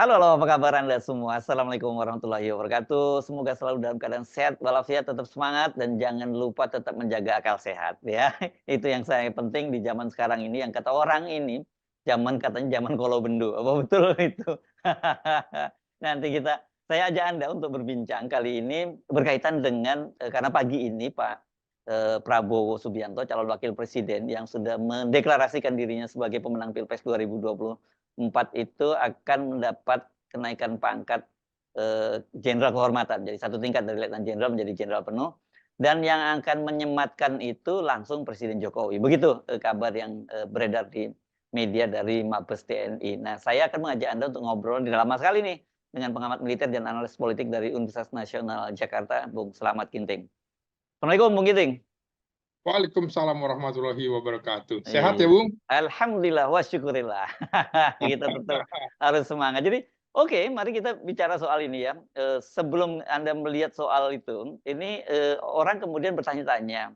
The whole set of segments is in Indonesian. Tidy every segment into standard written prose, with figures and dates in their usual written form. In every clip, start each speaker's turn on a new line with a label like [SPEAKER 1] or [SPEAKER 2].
[SPEAKER 1] Halo, apa kabar Anda semua? Assalamualaikum warahmatullahi wabarakatuh. Semoga selalu dalam keadaan sehat walafiat, tetap semangat, dan jangan lupa tetap menjaga akal sehat ya. Itu yang saya penting di zaman sekarang ini, yang kata orang ini, zaman katanya zaman kolobendu. Apa betul itu? Nanti saya ajak Anda untuk berbincang kali ini berkaitan dengan karena pagi ini Pak Prabowo Subianto, calon wakil presiden yang sudah mendeklarasikan dirinya sebagai pemenang Pilpres 2024 itu akan mendapat kenaikan pangkat jenderal kehormatan. Jadi satu tingkat dari letnan jenderal menjadi jenderal penuh. Dan yang akan menyematkan itu langsung Presiden Jokowi. Begitu kabar yang beredar di media dari Mabes TNI. Nah, saya akan mengajak Anda untuk ngobrol di lama sekali nih dengan pengamat militer dan analis politik dari Universitas Nasional Jakarta, Bung Slamet Ginting. Assalamualaikum, Bung Ginting.
[SPEAKER 2] Waalaikumsalam warahmatullahi wabarakatuh. Sehat ya,
[SPEAKER 1] Iya.
[SPEAKER 2] Bung?
[SPEAKER 1] Alhamdulillah wa syukurillah. Kita tetap harus semangat. Jadi, oke, mari kita bicara soal ini ya. Sebelum Anda melihat soal itu, ini orang kemudian bertanya-tanya,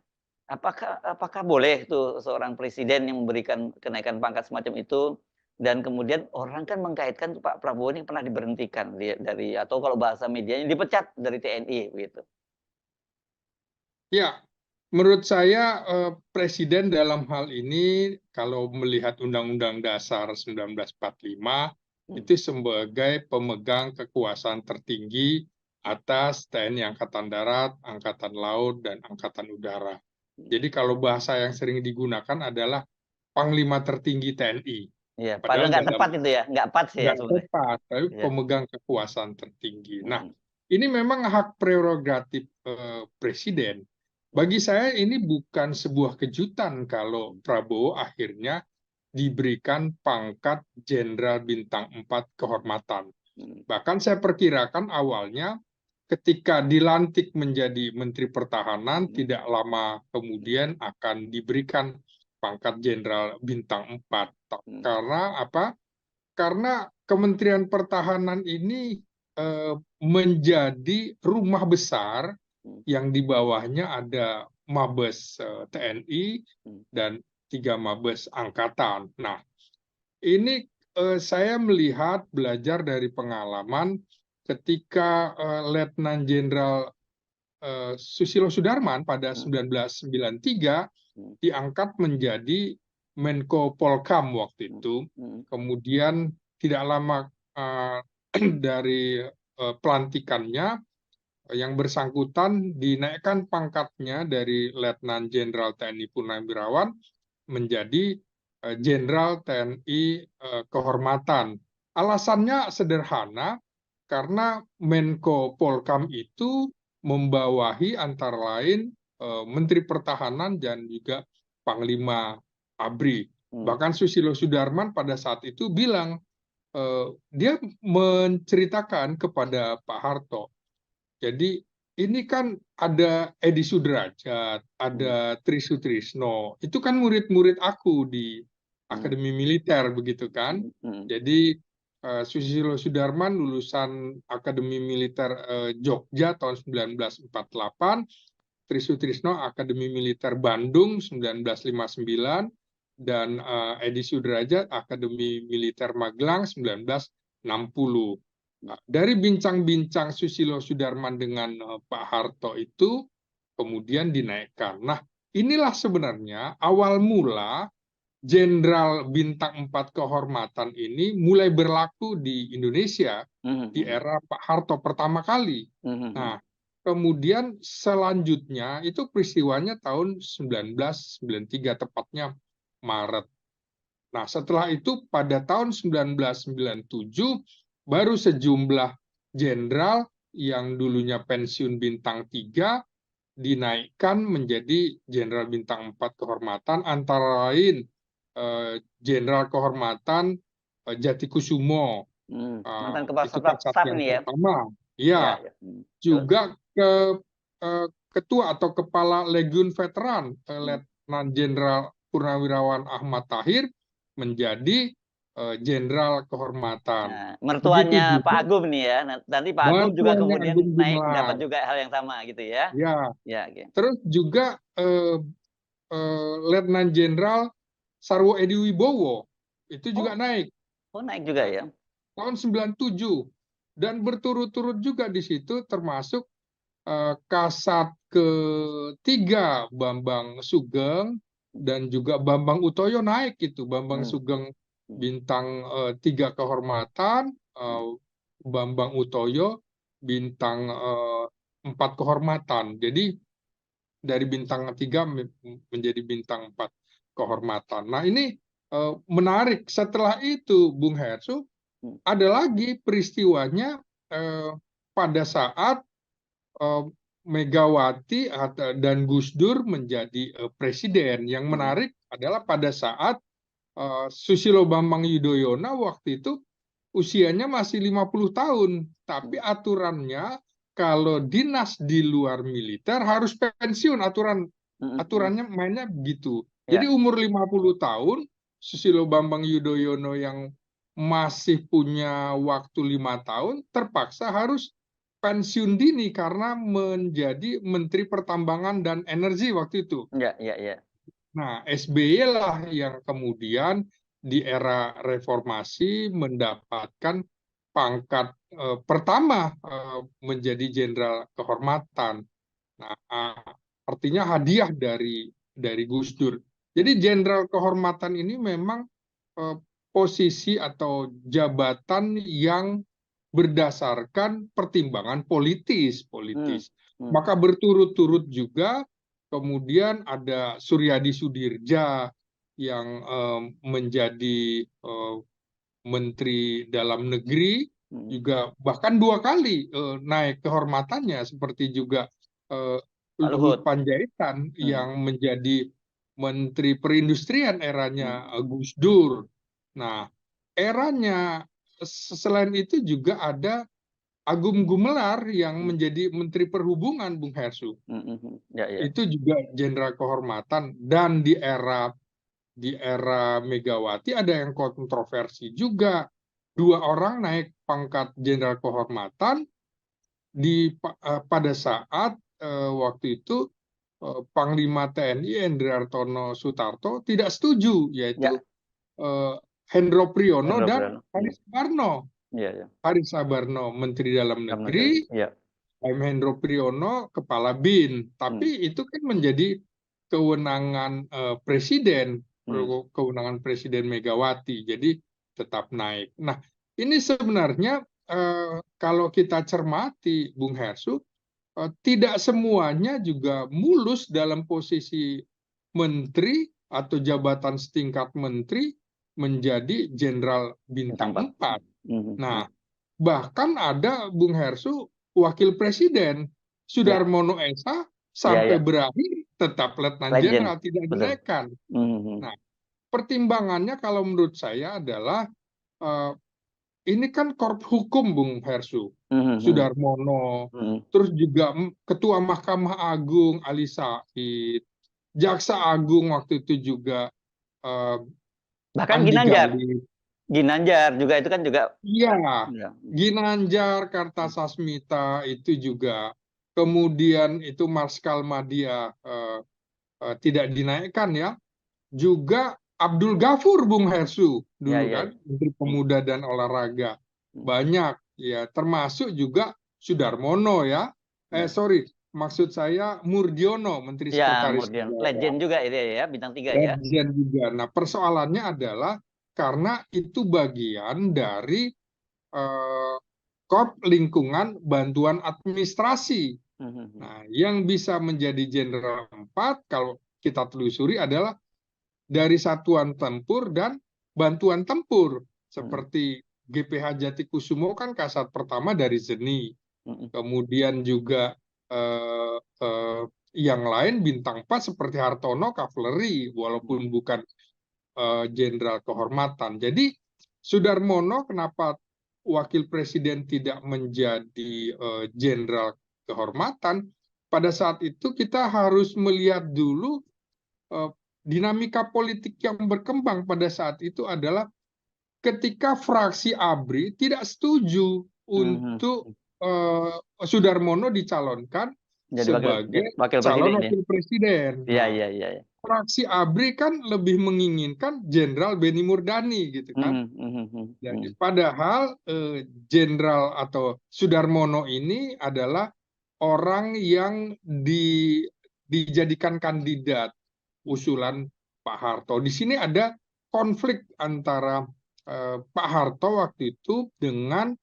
[SPEAKER 1] apakah boleh tuh seorang presiden yang memberikan kenaikan pangkat semacam itu, dan kemudian orang kan mengkaitkan Pak Prabowo ini pernah diberhentikan dari atau kalau bahasa medianya dipecat dari TNI begitu.
[SPEAKER 2] Ya, menurut saya Presiden dalam hal ini kalau melihat Undang-Undang Dasar 1945
[SPEAKER 1] Hmm.
[SPEAKER 2] itu sebagai pemegang kekuasaan tertinggi atas TNI Angkatan Darat, Angkatan Laut, dan Angkatan Udara. Jadi kalau bahasa yang sering digunakan adalah Panglima tertinggi TNI.
[SPEAKER 1] Iya, padahal
[SPEAKER 2] Padahal
[SPEAKER 1] nggak
[SPEAKER 2] dalam
[SPEAKER 1] tepat itu ya, nggak pas ya
[SPEAKER 2] nggak
[SPEAKER 1] sebenarnya.
[SPEAKER 2] tepat, tapi
[SPEAKER 1] Iya.
[SPEAKER 2] pemegang kekuasaan tertinggi. Nah,
[SPEAKER 1] Mhm.
[SPEAKER 2] ini memang hak prerogatif presiden. Bagi saya ini bukan sebuah kejutan kalau Prabowo akhirnya diberikan pangkat Jenderal Bintang 4 kehormatan.
[SPEAKER 1] Mhm.
[SPEAKER 2] Bahkan saya perkirakan awalnya ketika dilantik menjadi Menteri Pertahanan,
[SPEAKER 1] Mhm.
[SPEAKER 2] tidak lama kemudian akan diberikan pangkat Jenderal Bintang 4.
[SPEAKER 1] Mhm.
[SPEAKER 2] Karena apa? Karena Kementerian Pertahanan ini menjadi rumah besar
[SPEAKER 1] Mhm.
[SPEAKER 2] yang di bawahnya ada Mabes TNI
[SPEAKER 1] Mhm.
[SPEAKER 2] dan 3 Mabes Angkatan. Nah, ini saya melihat belajar dari pengalaman ketika Letnan Jenderal Susilo Sudarman pada
[SPEAKER 1] Mhm.
[SPEAKER 2] 1993
[SPEAKER 1] Mhm.
[SPEAKER 2] diangkat menjadi Menko Polkam waktu
[SPEAKER 1] Mhm.
[SPEAKER 2] itu.
[SPEAKER 1] Mhm.
[SPEAKER 2] Kemudian tidak lama uh, dari pelantikannya, yang bersangkutan dinaikkan pangkatnya dari Letnan Jenderal TNI Purnawirawan menjadi Jenderal TNI Kehormatan. Alasannya sederhana, karena Menko Polkam itu membawahi antara lain Menteri Pertahanan dan juga Panglima ABRI.
[SPEAKER 1] Mhm.
[SPEAKER 2] Bahkan Susilo Sudarman pada saat itu bilang, dia menceritakan kepada Pak Harto, jadi ini kan ada Edi Sudrajat,
[SPEAKER 1] Mhm.
[SPEAKER 2] ada Tri Sutrisno, itu kan murid-murid aku di
[SPEAKER 1] Mhm.
[SPEAKER 2] Akademi Militer begitu kan.
[SPEAKER 1] Mhm. Mhm.
[SPEAKER 2] Jadi Susilo Sudarman lulusan Akademi Militer Jogja tahun 1948, Tri Sutrisno Akademi Militer Bandung 1959, dan Edi Sudrajat Akademi Militer Magelang 1960. Nah, dari bincang-bincang Susilo Sudarman dengan Pak Harto itu kemudian dinaikkan. Nah, inilah sebenarnya awal mula Jenderal Bintang 4 kehormatan ini mulai berlaku di Indonesia di
[SPEAKER 1] Mhm.
[SPEAKER 2] era Pak Harto pertama kali.
[SPEAKER 1] Mhm.
[SPEAKER 2] Nah, kemudian selanjutnya itu peristiwanya tahun 1993, tepatnya Maret. Nah, setelah itu pada tahun 1997 baru sejumlah jenderal yang dulunya pensiun bintang 3 dinaikkan menjadi jenderal bintang 4 kehormatan, antara lain jenderal kehormatan Jatikusumo,
[SPEAKER 1] Mantan kepala
[SPEAKER 2] itu Kasat
[SPEAKER 1] staf
[SPEAKER 2] yang
[SPEAKER 1] ini ya?
[SPEAKER 2] pertama.
[SPEAKER 1] Iya,
[SPEAKER 2] Ya,
[SPEAKER 1] iya. Mhm. Terus?
[SPEAKER 2] juga ketua atau kepala Legiun Veteran
[SPEAKER 1] Mhm.
[SPEAKER 2] Letnan Jenderal Purnawirawan Ahmad Tahir menjadi jenderal kehormatan.
[SPEAKER 1] Nah,
[SPEAKER 2] Begitu
[SPEAKER 1] mertuanya Pak
[SPEAKER 2] juga
[SPEAKER 1] Agung nih ya. Nanti Pak Agung juga
[SPEAKER 2] mertuanya
[SPEAKER 1] kemudian
[SPEAKER 2] Agung
[SPEAKER 1] naik dapat
[SPEAKER 2] Gumelar.
[SPEAKER 1] juga hal yang sama gitu ya?
[SPEAKER 2] Ya,
[SPEAKER 1] Ya, oke.
[SPEAKER 2] terus juga Letnan Jenderal Sarwo Edi Wibowo itu
[SPEAKER 1] Oh
[SPEAKER 2] juga naik.
[SPEAKER 1] oh naik juga ya?
[SPEAKER 2] tahun 97, dan berturut-turut juga di situ termasuk Kasat ketiga Bambang Sugeng dan juga Bambang Utoyo naik itu. Bambang
[SPEAKER 1] Hmm.
[SPEAKER 2] Sugeng
[SPEAKER 1] Hmm.
[SPEAKER 2] bintang 3 kehormatan,
[SPEAKER 1] Hmm.
[SPEAKER 2] Bambang Utoyo bintang 4 kehormatan. Jadi dari bintang 3 menjadi bintang 4 kehormatan. Nah, ini menarik. Setelah itu, Bung Hersu,
[SPEAKER 1] Hmm.
[SPEAKER 2] ada lagi peristiwanya pada saat eh, Megawati dan Gus Dur menjadi presiden. Yang
[SPEAKER 1] Hmm.
[SPEAKER 2] menarik adalah pada saat Susilo Bambang Yudhoyono waktu itu usianya masih 50 tahun, tapi
[SPEAKER 1] Hmm.
[SPEAKER 2] aturannya kalau dinas di luar militer harus pensiun,
[SPEAKER 1] Hmm. Hmm.
[SPEAKER 2] aturannya mainnya begitu. Jadi
[SPEAKER 1] Ya,
[SPEAKER 2] umur 50 tahun, Susilo Bambang Yudhoyono yang masih punya waktu 5 tahun terpaksa harus pensiun dini karena menjadi Menteri Pertambangan dan Energi waktu itu.
[SPEAKER 1] ya, ya, ya.
[SPEAKER 2] Nah, SBY lah yang kemudian di era reformasi mendapatkan pangkat pertama menjadi jenderal kehormatan. Nah, artinya hadiah dari Gus Dur.
[SPEAKER 1] Hmm.
[SPEAKER 2] Jadi jenderal kehormatan ini memang eh, posisi atau jabatan yang berdasarkan pertimbangan politis,
[SPEAKER 1] Hmm.
[SPEAKER 2] politis.
[SPEAKER 1] Hmm.
[SPEAKER 2] Maka berturut-turut juga kemudian ada Suryadi Sudirja yang menjadi Menteri Dalam Negeri,
[SPEAKER 1] Hmm.
[SPEAKER 2] juga bahkan 2 kali naik kehormatannya, seperti juga eh,
[SPEAKER 1] Pak
[SPEAKER 2] Luhut
[SPEAKER 1] Luhut.
[SPEAKER 2] Panjaitan
[SPEAKER 1] Hmm.
[SPEAKER 2] yang menjadi Menteri Perindustrian
[SPEAKER 1] Hmm.
[SPEAKER 2] eranya Gus Dur. Nah, eranya selain itu juga ada Agung Gumelar yang
[SPEAKER 1] Hmm.
[SPEAKER 2] menjadi Menteri Perhubungan, Bung Hersu.
[SPEAKER 1] Hmm. Hmm. Ya, ya.
[SPEAKER 2] Itu juga jenderal kehormatan, dan di era Megawati ada yang kontroversi juga. 2 orang naik pangkat jenderal kehormatan pada saat waktu itu Panglima TNI Endriartono Sutarto tidak setuju, yaitu
[SPEAKER 1] Ya,
[SPEAKER 2] eh, Hendro Priyono
[SPEAKER 1] Hendro
[SPEAKER 2] dan
[SPEAKER 1] Priyono. Hmm.
[SPEAKER 2] Haris Sabarno.
[SPEAKER 1] Ya, ya.
[SPEAKER 2] Haris Sabarno Menteri Dalam
[SPEAKER 1] Dalam negeri.
[SPEAKER 2] Negeri,
[SPEAKER 1] Ya.
[SPEAKER 2] Hendro Priyono Kepala BIN.
[SPEAKER 1] Hmm.
[SPEAKER 2] Tapi itu kan menjadi kewenangan Presiden,
[SPEAKER 1] Hmm.
[SPEAKER 2] kewenangan Presiden Megawati. Jadi tetap naik. Nah, ini sebenarnya kalau kita cermati, Bung Hersu, tidak semuanya juga mulus dalam posisi menteri atau jabatan setingkat menteri menjadi jenderal
[SPEAKER 1] Bintang
[SPEAKER 2] bintang
[SPEAKER 1] 4.
[SPEAKER 2] 4.
[SPEAKER 1] Hmm. Hmm.
[SPEAKER 2] Nah, bahkan ada, Bung Hersu, wakil presiden
[SPEAKER 1] Ya,
[SPEAKER 2] Sudarmono Esa
[SPEAKER 1] ya,
[SPEAKER 2] sampai
[SPEAKER 1] ya.
[SPEAKER 2] berakhir tetap letnan
[SPEAKER 1] Legend.
[SPEAKER 2] jenderal, tidak
[SPEAKER 1] Betul.
[SPEAKER 2] dinaikkan.
[SPEAKER 1] Hmm. Hmm.
[SPEAKER 2] Nah, pertimbangannya kalau menurut saya adalah eh, ini kan korp hukum, Bung Hersu,
[SPEAKER 1] Hmm. Hmm.
[SPEAKER 2] Sudarmono,
[SPEAKER 1] Hmm.
[SPEAKER 2] terus juga Ketua Mahkamah Agung Ali Said, Jaksa Agung waktu itu juga eh,
[SPEAKER 1] Bahkan
[SPEAKER 2] Andi
[SPEAKER 1] Ginanjar.
[SPEAKER 2] Galip.
[SPEAKER 1] Ginanjar juga itu kan juga.
[SPEAKER 2] Iya,
[SPEAKER 1] Ya.
[SPEAKER 2] Ginanjar, Kartasasmita itu juga. Kemudian itu Marskal Madia tidak dinaikkan ya. Juga Abdul Ghafur, Bung Hersu
[SPEAKER 1] Ya,
[SPEAKER 2] dulu
[SPEAKER 1] ya,
[SPEAKER 2] kan,
[SPEAKER 1] ya.
[SPEAKER 2] Menteri
[SPEAKER 1] Hmm.
[SPEAKER 2] Pemuda dan Olahraga.
[SPEAKER 1] Hmm.
[SPEAKER 2] Banyak ya, termasuk juga Sudarmono ya.
[SPEAKER 1] Ya.
[SPEAKER 2] Sorry, maksud saya Murdiono, Menteri
[SPEAKER 1] Ya,
[SPEAKER 2] Sekretaris
[SPEAKER 1] kemudian
[SPEAKER 2] Negara.
[SPEAKER 1] legend juga itu ya, bintang 3 ya.
[SPEAKER 2] Legend juga. Nah, persoalannya adalah karena itu bagian dari eh, Korp Lingkungan Bantuan Administrasi.
[SPEAKER 1] Hmm. Hmm. Hmm.
[SPEAKER 2] Nah, yang bisa menjadi Jenderal 4 kalau kita telusuri adalah dari satuan tempur dan bantuan tempur.
[SPEAKER 1] Hmm.
[SPEAKER 2] Seperti GPH Jatikusumo kan kasat pertama dari ZENI.
[SPEAKER 1] Hmm.
[SPEAKER 2] Kemudian juga eh, eh, yang lain bintang 4 seperti Hartono Kavaleri,
[SPEAKER 1] Hmm.
[SPEAKER 2] walaupun bukan jenderal kehormatan. Jadi Sudarmono kenapa wakil presiden tidak menjadi jenderal kehormatan? Pada saat itu kita harus melihat dulu eh, dinamika politik yang berkembang pada saat itu adalah ketika fraksi ABRI tidak setuju
[SPEAKER 1] Hmm. Hmm.
[SPEAKER 2] untuk
[SPEAKER 1] Hmm.
[SPEAKER 2] Sudarmono dicalonkan
[SPEAKER 1] Jadi wakil
[SPEAKER 2] sebagai
[SPEAKER 1] wakil
[SPEAKER 2] calon
[SPEAKER 1] presiden ya.
[SPEAKER 2] wakil presiden.
[SPEAKER 1] Iya,
[SPEAKER 2] Nah,
[SPEAKER 1] iya, iya, iya.
[SPEAKER 2] fraksi ABRI kan lebih menginginkan Jenderal Benny Murdani gitu kan. Jadi padahal Jenderal atau Sudarmono ini adalah orang yang dijadikan kandidat usulan Pak Harto. Di sini ada konflik antara Pak Harto waktu itu dengan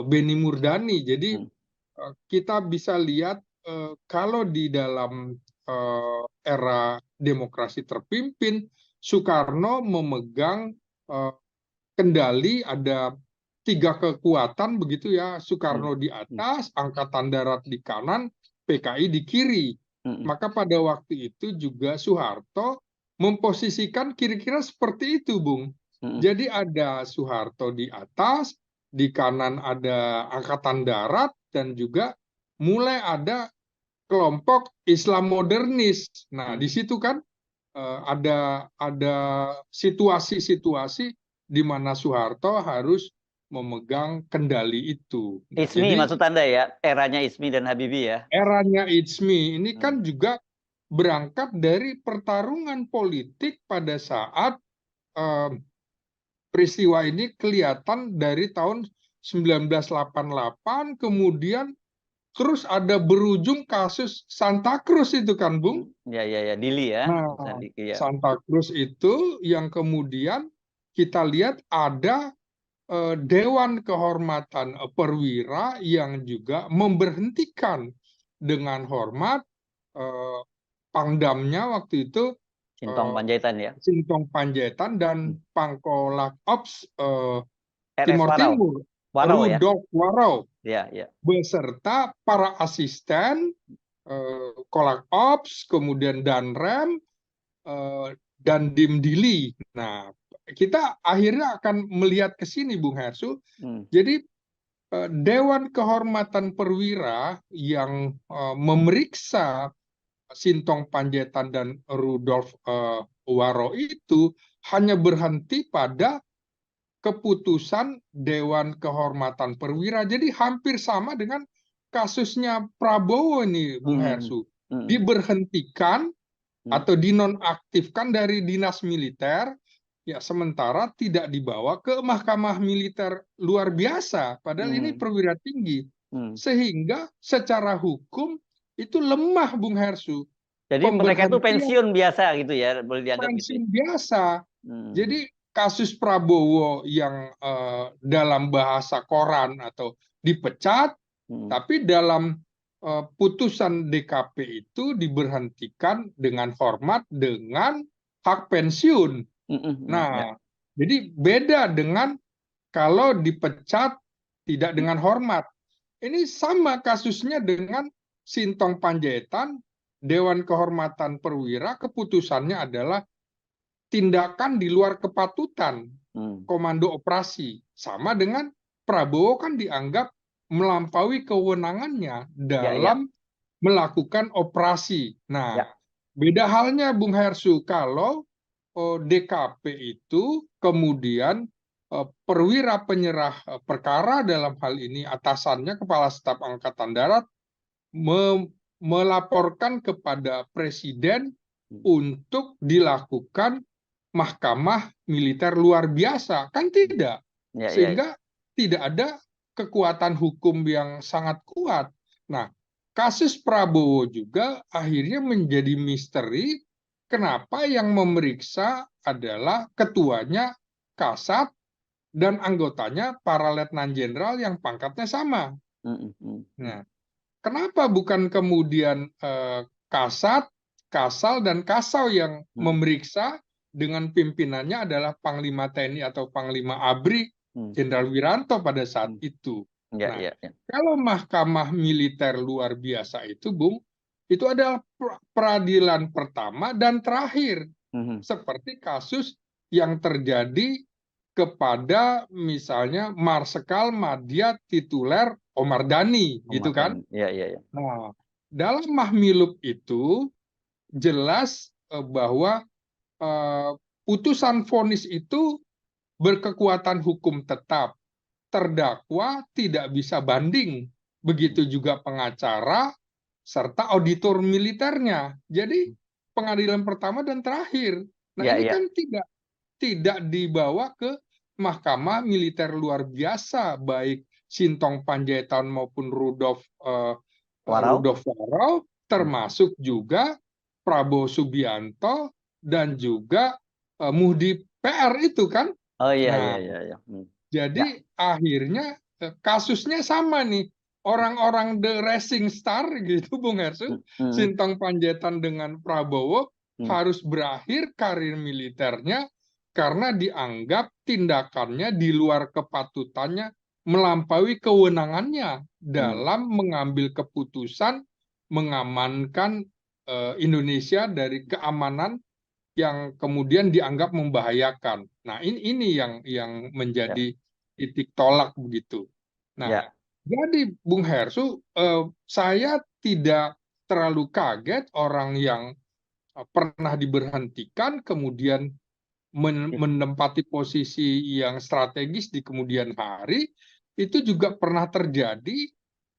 [SPEAKER 2] Benny Murdani. Jadi kita bisa lihat kalau di dalam era demokrasi terpimpin, Soekarno memegang kendali, ada 3 kekuatan begitu ya, Soekarno di atas, Angkatan Darat di kanan, PKI di kiri. Maka pada waktu itu juga Soeharto memposisikan kira-kira seperti itu, Bung. Jadi ada Soeharto di atas, di kanan ada Angkatan Darat, dan juga mulai ada kelompok Islam modernis. Nah, di situ kan ada situasi-situasi di mana Soeharto harus memegang kendali itu.
[SPEAKER 1] ISMI
[SPEAKER 2] Jadi
[SPEAKER 1] maksud Anda ya, eranya ISMI dan Habibie ya?
[SPEAKER 2] eranya ISMI ini kan juga berangkat dari pertarungan politik pada saat peristiwa ini kelihatan dari tahun 1988, kemudian terus ada berujung kasus Santa Cruz itu kan, Bung?
[SPEAKER 1] Ya, Dili ya.
[SPEAKER 2] Nah, Santa Cruz itu yang kemudian kita lihat ada Dewan Kehormatan Perwira yang juga memberhentikan dengan hormat Pangdamnya waktu itu
[SPEAKER 1] Sintong Panjaitan ya.
[SPEAKER 2] Sintong Panjaitan dan Pangkolak Ops
[SPEAKER 1] RS
[SPEAKER 2] Timor
[SPEAKER 1] Warau.
[SPEAKER 2] Timur
[SPEAKER 1] Warau ya.
[SPEAKER 2] Rudolf Warau
[SPEAKER 1] Ya.
[SPEAKER 2] beserta para asisten Kolak Ops, kemudian Danrem dan Dim Dili. Nah, kita akhirnya akan melihat ke sini, Bung Hersu. Jadi Dewan Kehormatan Perwira yang memeriksa Sintong Panjaitan dan Rudolf Warau itu hanya berhenti pada keputusan Dewan Kehormatan Perwira. Jadi hampir sama dengan kasusnya Prabowo ini, Bung Hersu. Diberhentikan atau dinonaktifkan dari dinas militer, ya sementara tidak dibawa ke mahkamah militer luar biasa, padahal ini perwira tinggi. Sehingga secara hukum itu lemah, Bung Hersu.
[SPEAKER 1] Jadi mereka itu pensiun biasa gitu ya, boleh dianggap
[SPEAKER 2] pensiun
[SPEAKER 1] gitu.
[SPEAKER 2] Biasa. Jadi kasus Prabowo yang dalam bahasa koran atau dipecat, tapi dalam putusan DKP itu diberhentikan dengan hormat dengan hak pensiun. Nah, jadi beda dengan kalau dipecat tidak dengan hormat. Ini sama kasusnya dengan Sintong Panjaitan, Dewan Kehormatan Perwira, keputusannya adalah tindakan di luar kepatutan komando operasi. Sama dengan Prabowo kan dianggap melampaui kewenangannya dalam melakukan operasi. Nah, beda halnya Bung Hersu kalau DKP itu kemudian perwira penyerah perkara, dalam hal ini atasannya Kepala Staf Angkatan Darat, melaporkan kepada Presiden untuk dilakukan mahkamah militer luar biasa. Kan tidak. Sehingga tidak ada kekuatan hukum yang sangat kuat. Nah, kasus Prabowo juga akhirnya menjadi misteri. Kenapa yang memeriksa adalah ketuanya Kasat dan anggotanya para letnan jenderal yang pangkatnya sama. Nah, kenapa bukan kemudian Kasat, Kasal, dan Kasau yang memeriksa dengan pimpinannya adalah Panglima TNI atau Panglima ABRI, Jenderal Wiranto pada saat itu. Kalau mahkamah militer luar biasa itu, Bung, itu adalah peradilan pertama dan terakhir. Seperti kasus yang terjadi kepada misalnya Marsikal Madya Tituler Omar Dhani, gitu kan? Nah, dalam Mahmilub itu jelas bahwa putusan vonis itu berkekuatan hukum tetap. Terdakwa tidak bisa banding. Begitu juga pengacara serta auditor militernya. Jadi pengadilan pertama dan terakhir. Nah,
[SPEAKER 1] Ya,
[SPEAKER 2] ini
[SPEAKER 1] ya.
[SPEAKER 2] kan tidak dibawa ke mahkamah militer luar biasa, baik Sintong Panjaitan maupun
[SPEAKER 1] Warau.
[SPEAKER 2] Rudolf Warau, termasuk juga Prabowo Subianto dan juga Muhdi PR itu kan.
[SPEAKER 1] Oh iya, iya,
[SPEAKER 2] Nah,
[SPEAKER 1] iya, iya. Ya.
[SPEAKER 2] jadi akhirnya kasusnya sama nih. Orang-orang the racing star gitu, Bung Hersu,
[SPEAKER 1] Hmm.
[SPEAKER 2] Sintong Panjaitan dengan Prabowo
[SPEAKER 1] Hmm.
[SPEAKER 2] harus berakhir karir militernya karena dianggap tindakannya di luar kepatutannya, melampaui kewenangannya
[SPEAKER 1] Hmm.
[SPEAKER 2] dalam mengambil keputusan mengamankan Indonesia dari keamanan yang kemudian dianggap membahayakan. Nah, ini yang
[SPEAKER 1] Ya.
[SPEAKER 2] menjadi titik tolak begitu. Nah,
[SPEAKER 1] Ya.
[SPEAKER 2] jadi Bung Hersu, saya tidak terlalu kaget orang yang pernah diberhentikan kemudian menempati posisi yang strategis di kemudian hari, itu juga pernah terjadi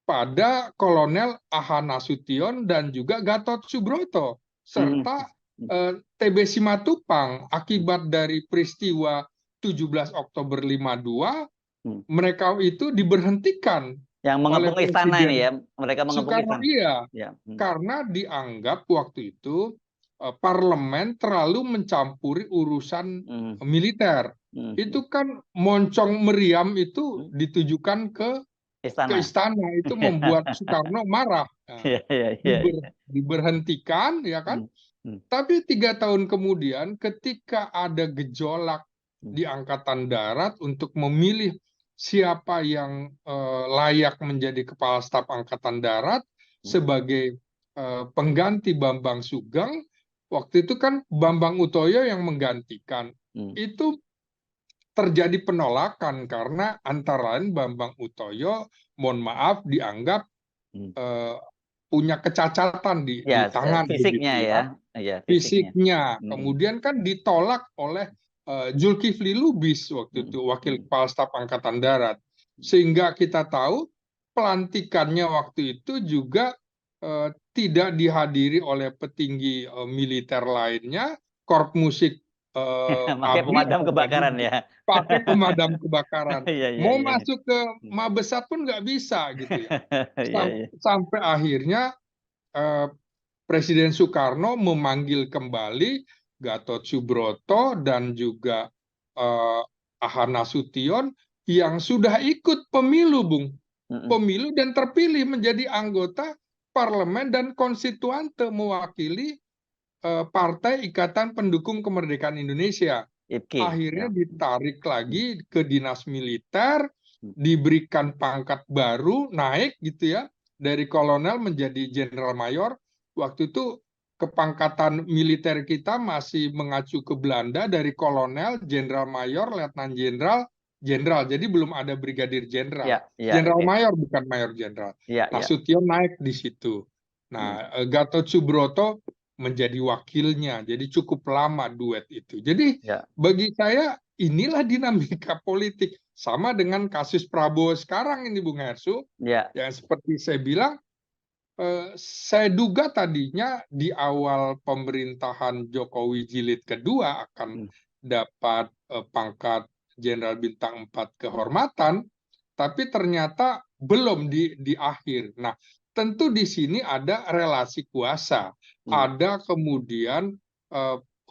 [SPEAKER 2] pada Kolonel Aha Nasution dan juga Gatot Subroto,
[SPEAKER 1] Hmm.
[SPEAKER 2] serta TB Simatupang akibat dari peristiwa 17 Oktober 52,
[SPEAKER 1] Hmm.
[SPEAKER 2] mereka itu diberhentikan
[SPEAKER 1] Yang
[SPEAKER 2] oleh
[SPEAKER 1] mengepung istana ini
[SPEAKER 2] Presiden
[SPEAKER 1] ya, mereka mengepung
[SPEAKER 2] Soekarno.
[SPEAKER 1] istana.
[SPEAKER 2] Iya,
[SPEAKER 1] Ya.
[SPEAKER 2] karena dianggap waktu itu parlemen terlalu mencampuri urusan
[SPEAKER 1] Hmm.
[SPEAKER 2] militer.
[SPEAKER 1] Hmm.
[SPEAKER 2] Itu kan moncong meriam itu
[SPEAKER 1] Hmm.
[SPEAKER 2] ditujukan ke
[SPEAKER 1] Istana.
[SPEAKER 2] istana, itu membuat Soekarno marah. Nah,
[SPEAKER 1] Iya, iya, iya, iya.
[SPEAKER 2] diberhentikan, ya kan?
[SPEAKER 1] Hmm. Hmm.
[SPEAKER 2] Tapi 3 tahun kemudian, ketika ada gejolak
[SPEAKER 1] Hmm.
[SPEAKER 2] di Angkatan Darat untuk memilih siapa yang layak menjadi Kepala Staf Angkatan Darat
[SPEAKER 1] Hmm.
[SPEAKER 2] sebagai pengganti Bambang Sugeng, waktu itu kan Bambang Utoyo yang menggantikan.
[SPEAKER 1] Hmm.
[SPEAKER 2] Itu terjadi penolakan karena antara lain Bambang Utoyo, mohon maaf, dianggap
[SPEAKER 1] Hmm.
[SPEAKER 2] punya kecacatan
[SPEAKER 1] Ya,
[SPEAKER 2] di tangan
[SPEAKER 1] fisiknya
[SPEAKER 2] begitu
[SPEAKER 1] ya.
[SPEAKER 2] ya,
[SPEAKER 1] Iya, fisiknya.
[SPEAKER 2] fisiknya.
[SPEAKER 1] Hmm.
[SPEAKER 2] Kemudian kan ditolak oleh Zulkifli Lubis waktu
[SPEAKER 1] Hmm.
[SPEAKER 2] itu, Wakil
[SPEAKER 1] Hmm.
[SPEAKER 2] Kepala Staf Angkatan Darat. Sehingga kita tahu pelantikannya waktu itu juga tidak dihadiri oleh petinggi militer lainnya, korp musik
[SPEAKER 1] Pakai
[SPEAKER 2] ABRI
[SPEAKER 1] pemadam kebakaran
[SPEAKER 2] tadi
[SPEAKER 1] ya.
[SPEAKER 2] pakai pemadam kebakaran.
[SPEAKER 1] Iya, iya,
[SPEAKER 2] Mau
[SPEAKER 1] iya.
[SPEAKER 2] masuk ke Mabesat pun nggak bisa gitu ya.
[SPEAKER 1] Iya, iya.
[SPEAKER 2] Sampai akhirnya eh, Presiden Soekarno memanggil kembali Gatot Subroto dan juga Aha Nasution yang sudah ikut pemilu, Bung.
[SPEAKER 1] Mm-mm.
[SPEAKER 2] Pemilu dan terpilih menjadi anggota parlemen dan konstituante mewakili Partai Ikatan Pendukung Kemerdekaan Indonesia.
[SPEAKER 1] IPKI.
[SPEAKER 2] Akhirnya
[SPEAKER 1] Ya.
[SPEAKER 2] ditarik
[SPEAKER 1] Hmm.
[SPEAKER 2] lagi ke dinas militer,
[SPEAKER 1] Hmm.
[SPEAKER 2] diberikan pangkat baru, naik gitu ya, dari kolonel menjadi jenderal mayor. Waktu itu kepangkatan militer kita masih mengacu ke Belanda, dari kolonel, jenderal mayor, letnan jenderal, jenderal. Jadi belum ada brigadir jenderal.
[SPEAKER 1] Ya, ya,
[SPEAKER 2] Jenderal
[SPEAKER 1] oke.
[SPEAKER 2] mayor bukan mayor jenderal.
[SPEAKER 1] Ya, ya.
[SPEAKER 2] Nasution naik di situ.
[SPEAKER 1] Hmm.
[SPEAKER 2] Nah, Gatot Subroto menjadi wakilnya. Jadi cukup lama duet itu. Jadi
[SPEAKER 1] Ya.
[SPEAKER 2] bagi saya inilah dinamika politik. Sama dengan kasus Prabowo sekarang ini, Bung Hersu.
[SPEAKER 1] Ya.
[SPEAKER 2] Yang seperti saya bilang, saya duga tadinya di awal pemerintahan Jokowi jilid kedua akan
[SPEAKER 1] Hmm.
[SPEAKER 2] dapat pangkat Jenderal Bintang 4 kehormatan, tapi ternyata belum di akhir. Nah, tentu di sini ada relasi kuasa,
[SPEAKER 1] Hmm.
[SPEAKER 2] ada kemudian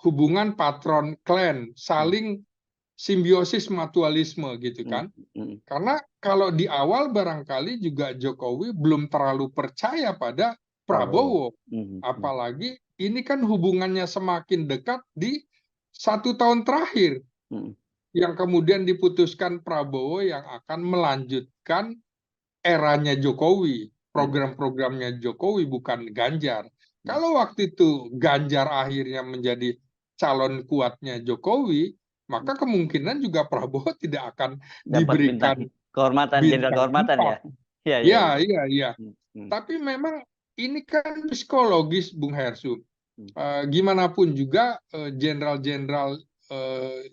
[SPEAKER 2] hubungan patron klan,
[SPEAKER 1] Hmm.
[SPEAKER 2] saling simbiosis mutualisme gitu
[SPEAKER 1] Hmm.
[SPEAKER 2] kan.
[SPEAKER 1] Hmm.
[SPEAKER 2] Karena kalau di awal barangkali juga Jokowi belum terlalu percaya pada
[SPEAKER 1] Prabowo.
[SPEAKER 2] Prabowo.
[SPEAKER 1] Hmm. Hmm.
[SPEAKER 2] Apalagi ini kan hubungannya semakin dekat di 1 tahun terakhir,
[SPEAKER 1] Hmm.
[SPEAKER 2] yang kemudian diputuskan Prabowo yang akan melanjutkan eranya Jokowi,
[SPEAKER 1] Hmm.
[SPEAKER 2] program-programnya Jokowi, bukan Ganjar.
[SPEAKER 1] Hmm.
[SPEAKER 2] Kalau waktu itu Ganjar akhirnya menjadi calon kuatnya Jokowi, maka kemungkinan juga Prabowo tidak akan
[SPEAKER 1] Dapat bintang
[SPEAKER 2] diberikan
[SPEAKER 1] kehormatan, jenderal
[SPEAKER 2] bintang
[SPEAKER 1] kehormatan ya.
[SPEAKER 2] 4.
[SPEAKER 1] Ya, ya, ya.
[SPEAKER 2] Ya, iya, iya.
[SPEAKER 1] Hmm. Hmm.
[SPEAKER 2] Tapi memang ini kan psikologis, Bung Hersu.
[SPEAKER 1] Hmm.
[SPEAKER 2] Gimana pun juga jenderal-jenderal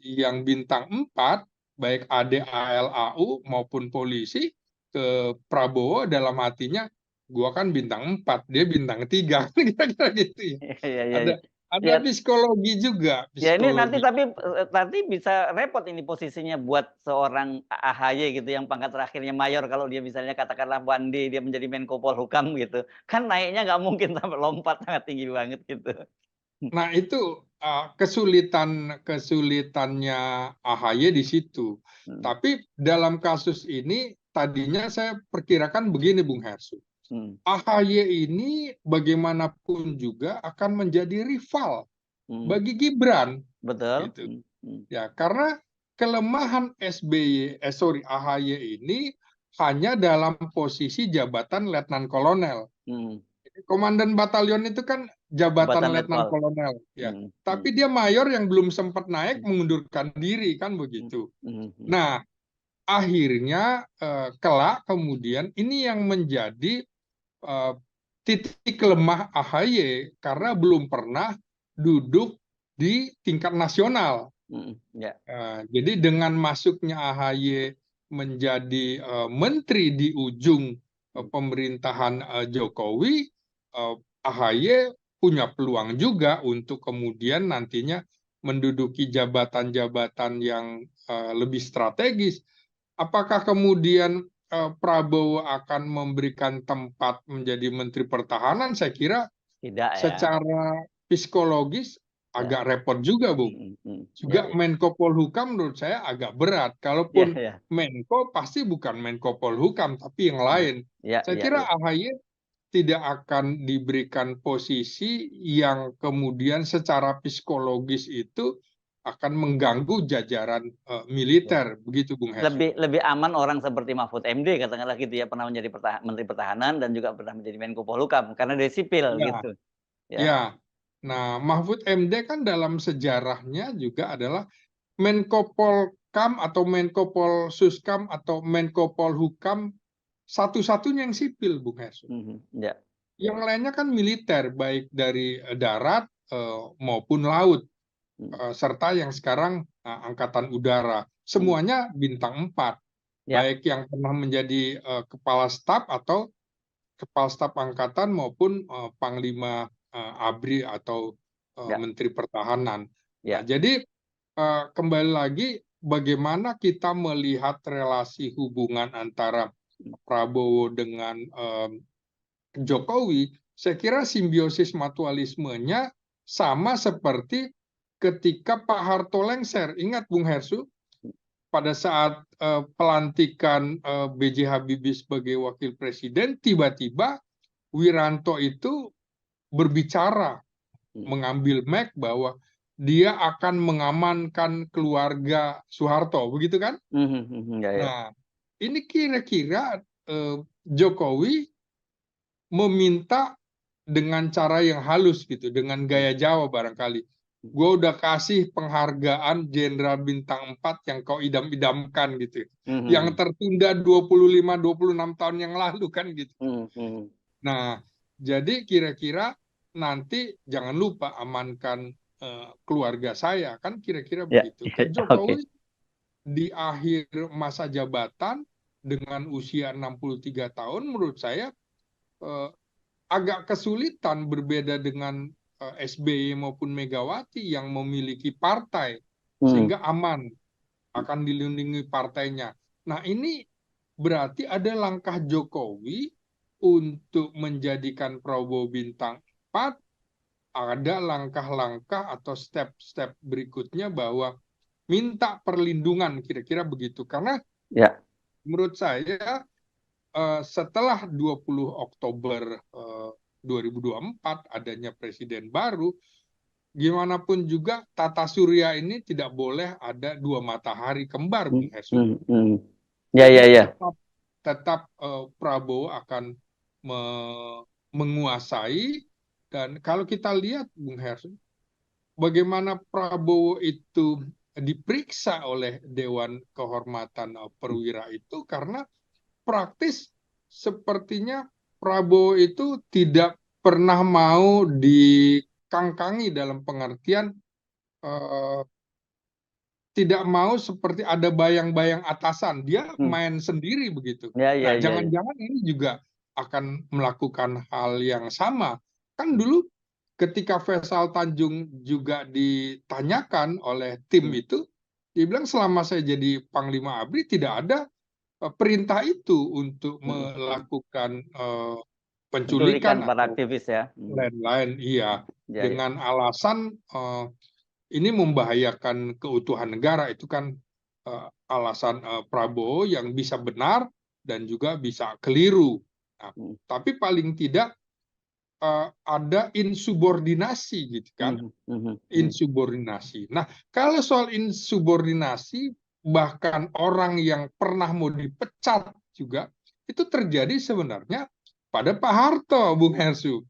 [SPEAKER 2] yang bintang 4, baik AD, AL, AU maupun polisi, ke Prabowo dalam hatinya, gua kan bintang 4, dia bintang 3, kira-kira gitu ya.
[SPEAKER 1] Ya, ya,
[SPEAKER 2] Ada
[SPEAKER 1] ya.
[SPEAKER 2] Ada
[SPEAKER 1] Ya,
[SPEAKER 2] psikologi juga,
[SPEAKER 1] ya ini nanti
[SPEAKER 2] psikologi.
[SPEAKER 1] tapi, nanti bisa repot ini posisinya buat seorang AHY gitu yang pangkat terakhirnya mayor kalau dia misalnya katakanlah one day dia menjadi Menko Polhukam gitu, kan naiknya nggak mungkin sampai lompat sangat tinggi banget gitu.
[SPEAKER 2] Nah itu, kesulitannya AHY di situ.
[SPEAKER 1] Mhm,
[SPEAKER 2] Tapi dalam kasus ini tadinya saya perkirakan begini Bung Hersu,
[SPEAKER 1] mhm,
[SPEAKER 2] AHY ini bagaimanapun juga akan menjadi rival
[SPEAKER 1] mhm,
[SPEAKER 2] bagi Gibran,
[SPEAKER 1] betul,
[SPEAKER 2] gitu.
[SPEAKER 1] mhm,
[SPEAKER 2] Ya, karena kelemahan AHY ini hanya dalam posisi jabatan letnan kolonel.
[SPEAKER 1] mhm,
[SPEAKER 2] Komandan batalion itu kan jabatan
[SPEAKER 1] jabatan
[SPEAKER 2] letnan
[SPEAKER 1] letkol,
[SPEAKER 2] kolonel, ya.
[SPEAKER 1] mhm, mhm,
[SPEAKER 2] Tapi dia mayor yang belum sempat naik
[SPEAKER 1] mhm,
[SPEAKER 2] mengundurkan diri kan
[SPEAKER 1] mhm,
[SPEAKER 2] begitu.
[SPEAKER 1] mhm, mhm,
[SPEAKER 2] Nah, akhirnya kelak kemudian ini yang menjadi eh, titik lemah AHY karena belum pernah duduk di tingkat nasional.
[SPEAKER 1] mhm, ya,
[SPEAKER 2] Jadi dengan masuknya AHY menjadi menteri di ujung
[SPEAKER 1] mhm,
[SPEAKER 2] pemerintahan Jokowi, AHY punya peluang juga untuk kemudian nantinya menduduki jabatan-jabatan yang lebih strategis. Apakah kemudian Prabowo akan memberikan tempat menjadi Menteri Pertahanan? Saya kira
[SPEAKER 1] tidak ya,
[SPEAKER 2] secara psikologis
[SPEAKER 1] ya,
[SPEAKER 2] agak repot juga, Bung.
[SPEAKER 1] mhm, mhm, ya,
[SPEAKER 2] Juga
[SPEAKER 1] ya,
[SPEAKER 2] Menko Polhukam menurut saya agak berat.
[SPEAKER 1] ya,
[SPEAKER 2] Kalaupun
[SPEAKER 1] ya,
[SPEAKER 2] Menko pasti bukan Menko Polhukam, tapi yang
[SPEAKER 1] mhm,
[SPEAKER 2] lain.
[SPEAKER 1] ya,
[SPEAKER 2] Saya
[SPEAKER 1] ya,
[SPEAKER 2] kira
[SPEAKER 1] ya,
[SPEAKER 2] AHY tidak akan diberikan posisi yang kemudian secara psikologis itu akan mengganggu jajaran
[SPEAKER 1] ya.
[SPEAKER 2] militer. Begitu, Bung Hesu.
[SPEAKER 1] Lebih lebih aman orang seperti Mahfud MD katakanlah gitu ya, pernah menjadi Menteri Pertahanan dan juga pernah menjadi Menko Polhukam, karena dia sipil
[SPEAKER 2] Ya,
[SPEAKER 1] gitu, ya.
[SPEAKER 2] ya. Nah, Mahfud MD kan dalam sejarahnya juga adalah Menko Polkam atau Menko Polsuskam atau Menko Polhukam satu-satunya yang sipil, Bung Hesu.
[SPEAKER 1] Mhm, ya,
[SPEAKER 2] Yang lainnya kan militer, baik dari darat maupun laut,
[SPEAKER 1] mhm,
[SPEAKER 2] serta yang sekarang Angkatan Udara.
[SPEAKER 1] mhm,
[SPEAKER 2] Semuanya bintang 4,
[SPEAKER 1] ya,
[SPEAKER 2] baik yang pernah menjadi kepala staf atau kepala staf angkatan maupun Panglima ABRI atau
[SPEAKER 1] ya,
[SPEAKER 2] Menteri Pertahanan. Nah,
[SPEAKER 1] ya,
[SPEAKER 2] jadi kembali lagi bagaimana kita melihat relasi hubungan antara
[SPEAKER 1] mhm,
[SPEAKER 2] Prabowo dengan Jokowi, saya kira simbiosis mutualismenya sama seperti ketika Pak Harto lengser. Ingat Bung Hersu, pada saat pelantikan B.J. Habibie sebagai wakil presiden, tiba-tiba Wiranto itu berbicara,
[SPEAKER 1] mhm,
[SPEAKER 2] mengambil mic bahwa dia akan mengamankan keluarga Soeharto, begitu kan?
[SPEAKER 1] mhm, mhm, ya, ya,
[SPEAKER 2] Nah, ini kira-kira Jokowi meminta dengan cara yang halus gitu, dengan
[SPEAKER 1] mhm,
[SPEAKER 2] gaya Jawa barangkali.
[SPEAKER 1] mhm,
[SPEAKER 2] Gue udah kasih penghargaan Jenderal Bintang 4 yang kau idam-idamkan gitu. Yang
[SPEAKER 1] mhm,
[SPEAKER 2] tertunda 25-26 tahun yang lalu kan gitu.
[SPEAKER 1] mhm, mhm,
[SPEAKER 2] Nah, jadi kira-kira nanti jangan lupa amankan keluarga saya, kan kira-kira
[SPEAKER 1] ya,
[SPEAKER 2] begitu.
[SPEAKER 1] ya, oke,
[SPEAKER 2] Jokowi di akhir masa jabatan dengan usia 63 tahun menurut saya eh, agak kesulitan, berbeda dengan SBY maupun Megawati yang memiliki partai
[SPEAKER 1] mhm,
[SPEAKER 2] sehingga aman, akan dilindungi partainya. Nah, ini berarti ada langkah Jokowi untuk menjadikan Prabowo bintang 4, ada langkah-langkah atau step-step berikutnya bahwa minta perlindungan, kira-kira begitu. Karena
[SPEAKER 1] ya,
[SPEAKER 2] menurut saya setelah 20 Oktober 2024 adanya presiden baru, gimana pun juga tata surya ini tidak boleh ada dua matahari kembar,
[SPEAKER 1] mhm,
[SPEAKER 2] Bung Hesu.
[SPEAKER 1] mhm, mhm, ya, ya,
[SPEAKER 2] Jadi
[SPEAKER 1] ya,
[SPEAKER 2] tetap Prabowo akan menguasai, dan kalau kita lihat Bung Hesu, bagaimana Prabowo itu diperiksa oleh Dewan Kehormatan Perwira itu, karena praktis sepertinya Prabowo itu tidak pernah mau dikangkangi, dalam pengertian eh, tidak mau seperti ada bayang-bayang atasan, dia
[SPEAKER 1] mhm,
[SPEAKER 2] main sendiri begitu.
[SPEAKER 1] ya, ya,
[SPEAKER 2] Nah,
[SPEAKER 1] ya, ya,
[SPEAKER 2] jangan-jangan ini juga akan melakukan hal yang sama. Kan dulu ketika Faisal Tanjung juga ditanyakan oleh tim itu, dia bilang selama saya jadi Panglima ABRI tidak ada perintah itu untuk melakukan penculikan
[SPEAKER 1] Penculikan para
[SPEAKER 2] atau
[SPEAKER 1] aktivis ya.
[SPEAKER 2] lain-lain. Iya,
[SPEAKER 1] Ya, ya.
[SPEAKER 2] dengan alasan ini membahayakan keutuhan negara. Itu kan alasan Prabowo yang bisa benar dan juga bisa keliru. Nah,
[SPEAKER 1] Hmm.
[SPEAKER 2] tapi paling tidak ada insubordinasi gitu kan, insubordinasi. Nah, kalau soal insubordinasi, bahkan orang yang pernah mau dipecat juga itu terjadi sebenarnya pada Pak Harto, Bung Hersu.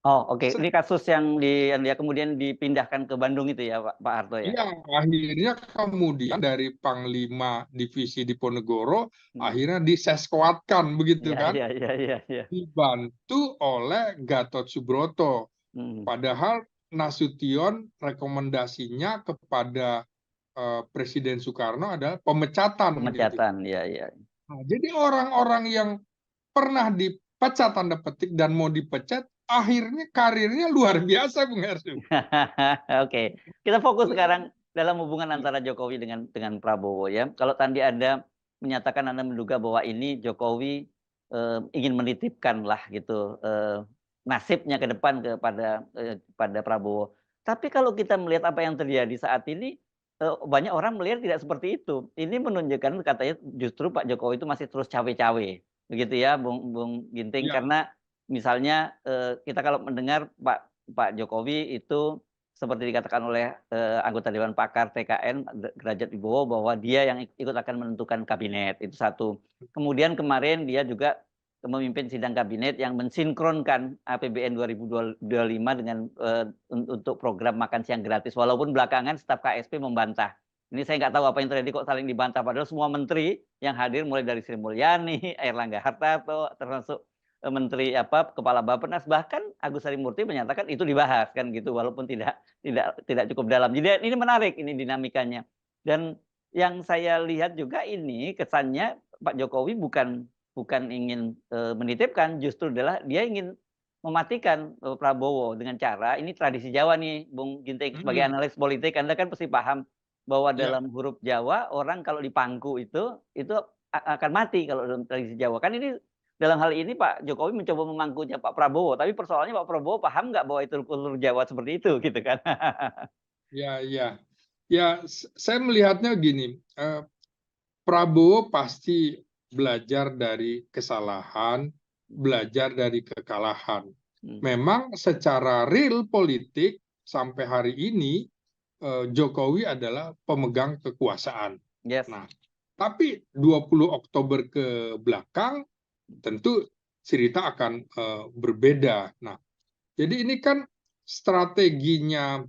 [SPEAKER 1] Oh, oke. Ini kasus yang dia kemudian dipindahkan ke Bandung itu ya, Pak Harto ya.
[SPEAKER 2] Iya, akhirnya kemudian dari Panglima Divisi Diponegoro
[SPEAKER 1] Hmm.
[SPEAKER 2] akhirnya diseskuatkan begitu
[SPEAKER 1] Iya,
[SPEAKER 2] kan,
[SPEAKER 1] iya, iya, iya, iya.
[SPEAKER 2] dibantu oleh Gatot Subroto.
[SPEAKER 1] Hmm.
[SPEAKER 2] Padahal Nasution rekomendasinya kepada Presiden Soekarno adalah pemecatan gitu.
[SPEAKER 1] Pemecatan, ya, ya.
[SPEAKER 2] Nah, jadi orang-orang yang pernah dipecat tanda petik dan mau dipecat, akhirnya karirnya luar biasa, Bung Hersu.
[SPEAKER 1] Oke, kita fokus sekarang dalam hubungan antara Jokowi dengan Prabowo ya. Kalau tadi Anda menyatakan Anda menduga bahwa ini Jokowi ingin menitipkan lah gitu nasibnya ke depan pada Prabowo. Tapi kalau kita melihat apa yang terjadi saat ini, banyak orang melihat tidak seperti itu. Ini menunjukkan katanya justru Pak Jokowi itu masih terus cawe-cawe, begitu ya, Bung Ginting.
[SPEAKER 2] Ya,
[SPEAKER 1] Karena misalnya kita kalau mendengar Pak Jokowi itu seperti dikatakan oleh anggota Dewan Pakar TKN Derajat Wibowo bahwa dia yang ikut akan menentukan kabinet, itu satu. Kemudian kemarin dia juga memimpin sidang kabinet yang mensinkronkan APBN 2025 dengan untuk program makan siang gratis. Walaupun belakangan staf KSP membantah. Ini saya nggak tahu apa yang terjadi kok saling dibantah. Padahal semua menteri yang hadir mulai dari Sri Mulyani, Airlangga Hartarto, termasuk menteri kepala Bappenas, bahkan Agus Harimurti menyatakan itu dibahas kan gitu, walaupun tidak cukup dalam. Jadi ini menarik ini dinamikanya. Dan yang saya lihat juga ini kesannya Pak Jokowi bukan ingin menitipkan, justru adalah dia ingin mematikan Prabowo dengan cara ini tradisi Jawa nih, Bung Ginting, sebagai analis politik Anda kan pasti paham bahwa
[SPEAKER 2] ya,
[SPEAKER 1] dalam huruf Jawa orang kalau dipangku itu akan mati kalau dalam tradisi Jawa. Kan ini dalam hal ini Pak Jokowi mencoba memangkunya Pak Prabowo, tapi persoalannya Pak Prabowo paham nggak bahwa itu kultur Jawa seperti itu gitu kan?
[SPEAKER 2] ya, ya. Ya, saya melihatnya gini, Prabowo pasti belajar dari kesalahan, belajar dari kekalahan. Memang secara real politik sampai hari ini Jokowi adalah pemegang kekuasaan.
[SPEAKER 1] Yes.
[SPEAKER 2] Nah, tapi 20 Oktober ke belakang tentu cerita akan berbeda. Nah, jadi ini kan strateginya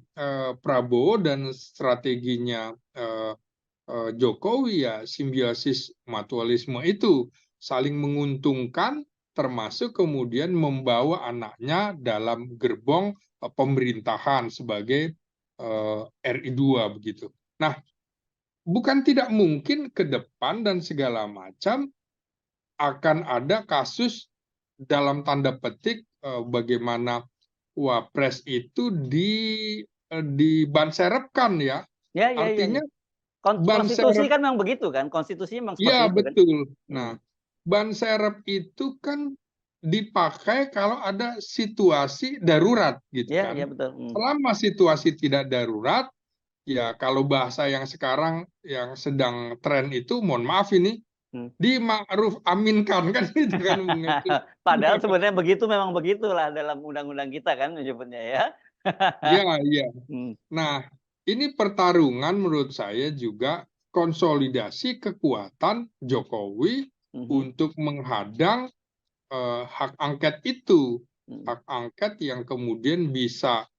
[SPEAKER 2] Prabowo dan strateginya Jokowi ya simbiosis mutualisme itu saling menguntungkan termasuk kemudian membawa anaknya dalam gerbong pemerintahan sebagai RI2 begitu. Nah, bukan tidak mungkin ke depan dan segala macam akan ada kasus dalam tanda petik bagaimana Wapres itu dibanserapkan ya.
[SPEAKER 1] Ya, ya, ya.
[SPEAKER 2] Artinya
[SPEAKER 1] Konstitusi
[SPEAKER 2] banserap,
[SPEAKER 1] kan memang begitu kan? Konstitusinya memang seperti
[SPEAKER 2] ya
[SPEAKER 1] itu kan?
[SPEAKER 2] betul. Nah, banserap itu kan dipakai kalau ada situasi darurat gitu
[SPEAKER 1] Ya,
[SPEAKER 2] kan.
[SPEAKER 1] ya betul.
[SPEAKER 2] Selama situasi tidak darurat, ya kalau bahasa yang sekarang yang sedang tren itu, mohon maaf ini, dima'ruf aminkan kan gitu kan.
[SPEAKER 1] Padahal sebenarnya begitu memang begitulah dalam undang-undang kita kan menyebutnya ya.
[SPEAKER 2] Ya, ya. Nah, ini pertarungan menurut saya juga konsolidasi kekuatan Jokowi untuk menghadang hak angket itu. Hak angket yang kemudian bisa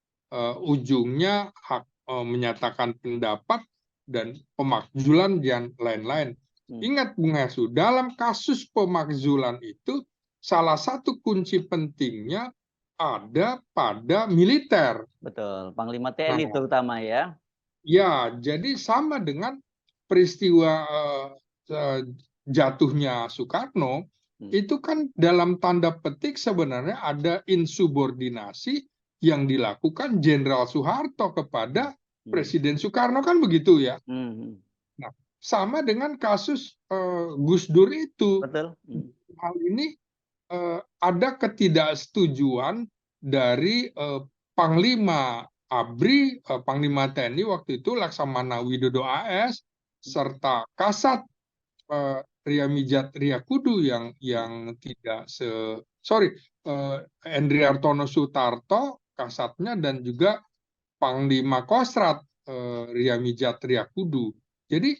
[SPEAKER 2] ujungnya hak menyatakan pendapat dan pemakzulan dan lain-lain. Ingat Bung Hesu, dalam kasus pemakzulan itu salah satu kunci pentingnya ada pada militer.
[SPEAKER 1] Betul, Panglima
[SPEAKER 2] Nah,
[SPEAKER 1] TNI terutama ya.
[SPEAKER 2] ya, jadi sama dengan peristiwa jatuhnya Soekarno, itu kan dalam tanda petik sebenarnya ada insubordinasi yang dilakukan Jenderal Soeharto kepada Presiden Soekarno, kan begitu ya. Nah, sama dengan kasus Gus Dur itu.
[SPEAKER 1] Betul.
[SPEAKER 2] Hal ini ada ketidaksetujuan dari Panglima ABRI, Panglima TNI waktu itu Laksamana Widodo AS, serta Kasat Riamijat Riyakudu yang tidak Endriartono Sutarto kasatnya, dan juga Panglima Kostrat Riamijat Riyakudu. Jadi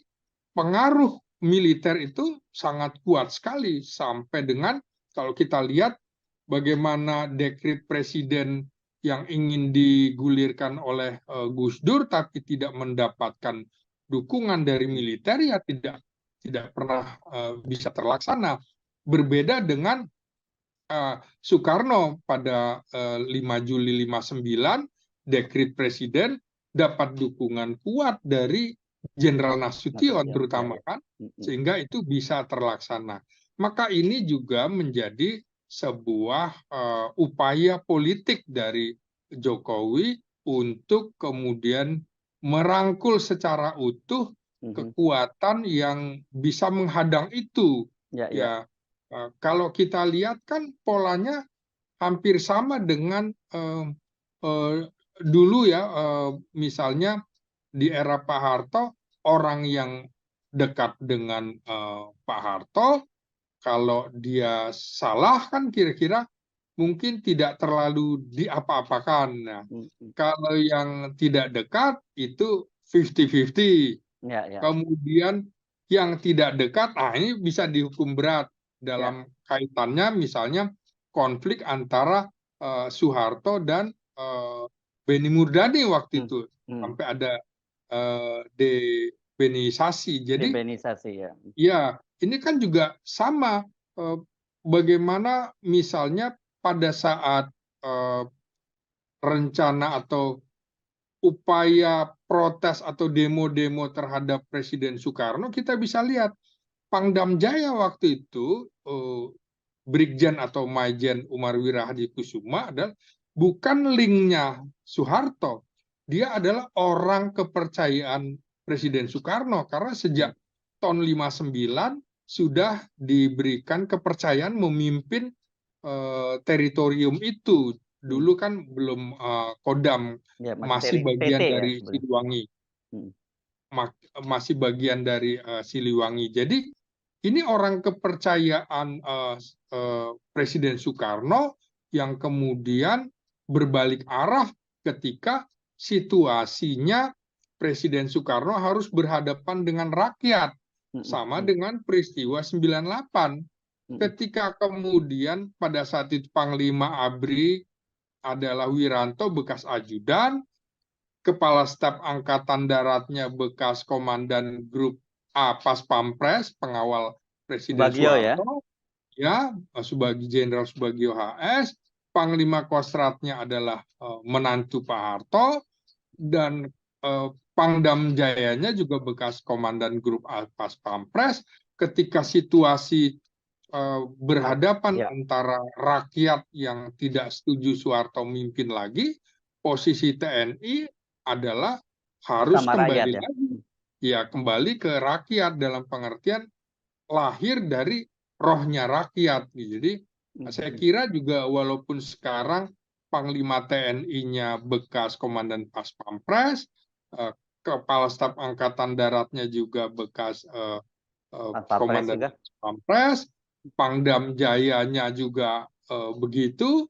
[SPEAKER 2] pengaruh militer itu sangat kuat sekali, sampai dengan kalau kita lihat bagaimana dekret presiden yang ingin digulirkan oleh Gus Dur tapi tidak mendapatkan dukungan dari militer, ya tidak pernah bisa terlaksana. Berbeda dengan Soekarno pada 5 Juli 59, dekret presiden dapat dukungan kuat dari Jenderal Nasution terutama, kan, sehingga itu bisa terlaksana. Maka ini juga menjadi sebuah upaya politik dari Jokowi untuk kemudian merangkul secara utuh kekuatan yang bisa menghadang itu. Ya, kalau kita lihat kan polanya hampir sama dengan dulu ya, misalnya di era Pak Harto, orang yang dekat dengan Pak Harto, kalau dia salah kan kira-kira mungkin tidak terlalu diapa-apakan. Nah, kalau yang tidak dekat itu 50-50. Kemudian yang tidak dekat, ini bisa dihukum berat dalam kaitannya misalnya konflik antara Soeharto dan Beni Murdani waktu itu, sampai ada debenisasi. Jadi ya, ini kan juga sama, bagaimana misalnya pada saat rencana atau upaya protes atau demo-demo terhadap Presiden Soekarno, kita bisa lihat Pangdam Jaya waktu itu, Brigjen atau Majen Umar Wirahadi Kusuma adalah bukan linknya Soeharto, dia adalah orang kepercayaan Presiden Soekarno, karena sejak tahun 59 sudah diberikan kepercayaan memimpin teritorium itu. Dulu kan belum Kodam, masih bagian dari Siliwangi. Masih bagian dari Siliwangi. Jadi ini orang kepercayaan Presiden Soekarno yang kemudian berbalik arah ketika situasinya Presiden Soekarno harus berhadapan dengan rakyat. Sama dengan peristiwa 98. Ketika kemudian pada saat itu Panglima ABRI adalah Wiranto, bekas ajudan, Kepala Staf Angkatan Daratnya bekas Komandan Grup A Pas Pampres, pengawal Presiden Soeharto, ya, Jenderal Subagio HS, Panglima Kostratnya adalah menantu Pak Harto, dan Pangdam Jayanya juga bekas Komandan Grup A Pas Pampres. Ketika situasi berhadapan antara rakyat yang tidak setuju Soeharto mimpin lagi, posisi TNI adalah harus kembali lagi, ya, kembali ke rakyat dalam pengertian lahir dari rohnya rakyat. Jadi saya kira juga walaupun sekarang Panglima TNI-nya bekas Komandan Pas Pampres, Kepala Staf Angkatan Daratnya juga bekas Komandan Pas Pampres, Pangdam Jayanya juga begitu,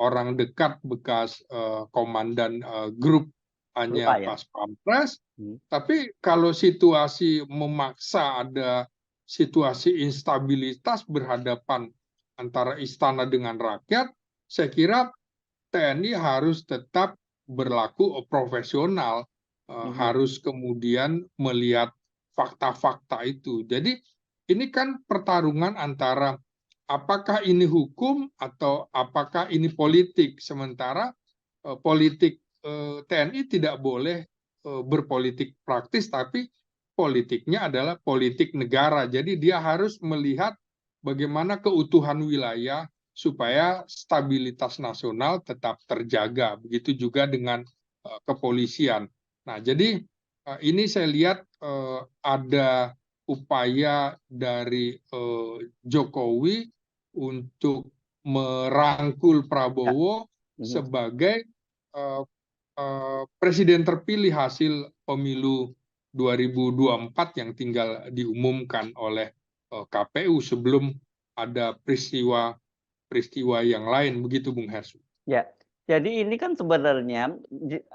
[SPEAKER 2] orang dekat bekas Komandan Grup hanya Pas Pampres. Tapi kalau situasi memaksa ada situasi instabilitas berhadapan antara istana dengan rakyat, saya kira TNI harus tetap berlaku profesional, harus kemudian melihat fakta-fakta itu. Jadi ini kan pertarungan antara apakah ini hukum atau apakah ini politik. Sementara politik TNI tidak boleh berpolitik praktis, tapi politiknya adalah politik negara. Jadi dia harus melihat bagaimana keutuhan wilayah, supaya stabilitas nasional tetap terjaga. Begitu juga dengan kepolisian. Nah, jadi ini saya lihat ada upaya dari Jokowi untuk merangkul
[SPEAKER 1] Ya.
[SPEAKER 2] Prabowo
[SPEAKER 1] Mhm.
[SPEAKER 2] sebagai presiden terpilih hasil pemilu 2024 yang tinggal diumumkan oleh KPU sebelum ada peristiwa yang lain, begitu Bung Hersu.
[SPEAKER 1] Ya, jadi ini kan sebenarnya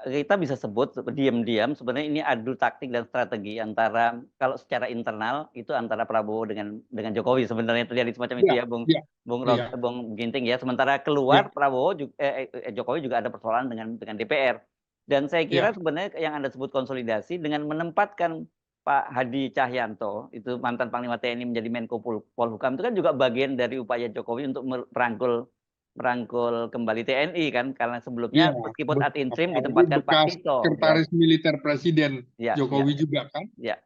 [SPEAKER 1] kita bisa sebut diam-diam sebenarnya ini adu taktik dan strategi antara kalau secara internal itu antara Prabowo dengan Jokowi sebenarnya terjadi semacam itu
[SPEAKER 2] Iya,
[SPEAKER 1] ya, Bung
[SPEAKER 2] iya,
[SPEAKER 1] Bung
[SPEAKER 2] iya,
[SPEAKER 1] Bung Ginting ya. Sementara
[SPEAKER 2] iya,
[SPEAKER 1] keluar Jokowi juga ada persoalan dengan DPR. Dan saya kira
[SPEAKER 2] iya,
[SPEAKER 1] sebenarnya yang Anda sebut konsolidasi dengan menempatkan Pak Hadi Cahyanto itu mantan Panglima TNI menjadi Menko Polhukam itu kan juga bagian dari upaya Jokowi untuk merangkul kembali TNI kan, karena
[SPEAKER 2] iya.
[SPEAKER 1] sebelumnya meskipun ad interim
[SPEAKER 2] Apalagi
[SPEAKER 1] ditempatkan Pak
[SPEAKER 2] bekas
[SPEAKER 1] Tito ya.
[SPEAKER 2] sekretaris militer presiden
[SPEAKER 1] Ya, ya,
[SPEAKER 2] Jokowi juga kan.
[SPEAKER 1] ya.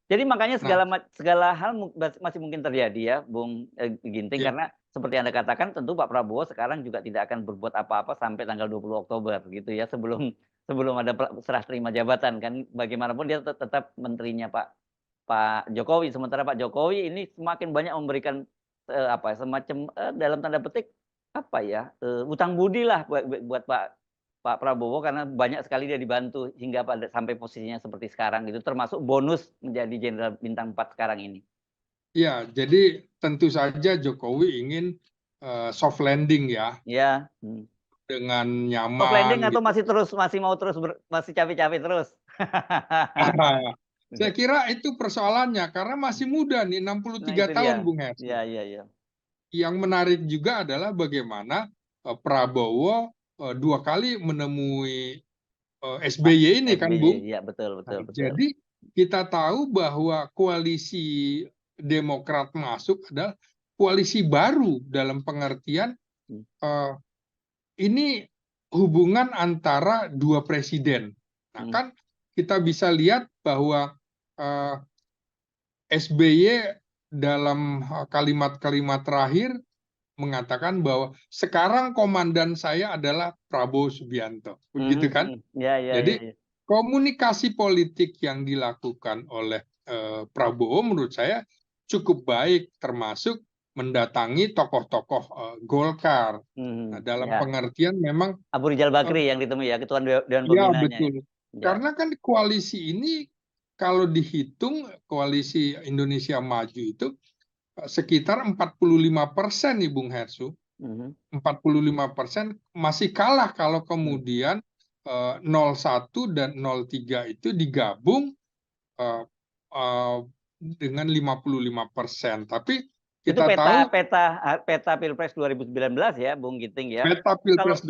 [SPEAKER 1] Jadi makanya
[SPEAKER 2] Nah,
[SPEAKER 1] segala hal masih mungkin terjadi ya, Bung Ginting,
[SPEAKER 2] ya,
[SPEAKER 1] karena seperti Anda katakan tentu Pak Prabowo sekarang juga tidak akan berbuat apa-apa sampai tanggal 20 Oktober gitu ya, sebelum sebelum ada serah terima jabatan kan. Bagaimanapun dia tetap menterinya Pak Pak Jokowi. Sementara Pak Jokowi ini semakin banyak memberikan semacam dalam tanda petik apa ya, utang budi lah buat Pak Prabowo karena banyak sekali dia dibantu hingga sampai posisinya seperti sekarang gitu, termasuk bonus menjadi Jenderal Bintang 4 sekarang ini.
[SPEAKER 2] ya, jadi tentu saja Jokowi ingin soft landing ya,
[SPEAKER 1] Ya,
[SPEAKER 2] dengan
[SPEAKER 1] soft landing
[SPEAKER 2] nyaman
[SPEAKER 1] atau
[SPEAKER 2] gitu.
[SPEAKER 1] masih mau terus masih cawe-cawe terus?
[SPEAKER 2] Saya kira itu persoalannya karena masih muda nih,
[SPEAKER 1] Nah
[SPEAKER 2] 63
[SPEAKER 1] itu dia.
[SPEAKER 2] tahun Bung Hersi.
[SPEAKER 1] Iya.
[SPEAKER 2] Yang menarik juga adalah bagaimana Prabowo 2 kali menemui
[SPEAKER 1] Pak
[SPEAKER 2] SBY ini kan
[SPEAKER 1] SBY,
[SPEAKER 2] Bung.
[SPEAKER 1] iya betul
[SPEAKER 2] Nah,
[SPEAKER 1] betul betul.
[SPEAKER 2] jadi kita tahu bahwa koalisi Demokrat masuk adalah koalisi baru dalam pengertian
[SPEAKER 1] Mmm,
[SPEAKER 2] eh, ini hubungan antara dua presiden. Nah,
[SPEAKER 1] mhm,
[SPEAKER 2] kan kita bisa lihat bahwa SBY dalam kalimat-kalimat terakhir mengatakan bahwa sekarang komandan saya adalah Prabowo Subianto, begitu kan? Jadi
[SPEAKER 1] iya.
[SPEAKER 2] komunikasi politik yang dilakukan oleh Prabowo menurut saya cukup baik, termasuk mendatangi tokoh-tokoh Golkar. Nah, dalam
[SPEAKER 1] Iya.
[SPEAKER 2] pengertian memang
[SPEAKER 1] Abu Rizal
[SPEAKER 2] eh,
[SPEAKER 1] Bakri yang ditemui ya, ketua dewan
[SPEAKER 2] ya
[SPEAKER 1] pembinanya ya?
[SPEAKER 2] betul,
[SPEAKER 1] Ya,
[SPEAKER 2] karena kan koalisi ini kalau dihitung koalisi Indonesia Maju itu sekitar 45% nih Bung Hersu.
[SPEAKER 1] mhm,
[SPEAKER 2] 45% masih kalah kalau
[SPEAKER 1] mmm.
[SPEAKER 2] kemudian 01 dan 03 itu digabung eh, eh, dengan 55%. Tapi
[SPEAKER 1] Itu
[SPEAKER 2] kita
[SPEAKER 1] peta
[SPEAKER 2] tahu
[SPEAKER 1] peta peta Pilpres 2019 ya, Bung Giting ya.
[SPEAKER 2] peta
[SPEAKER 1] Kalau
[SPEAKER 2] Pilpres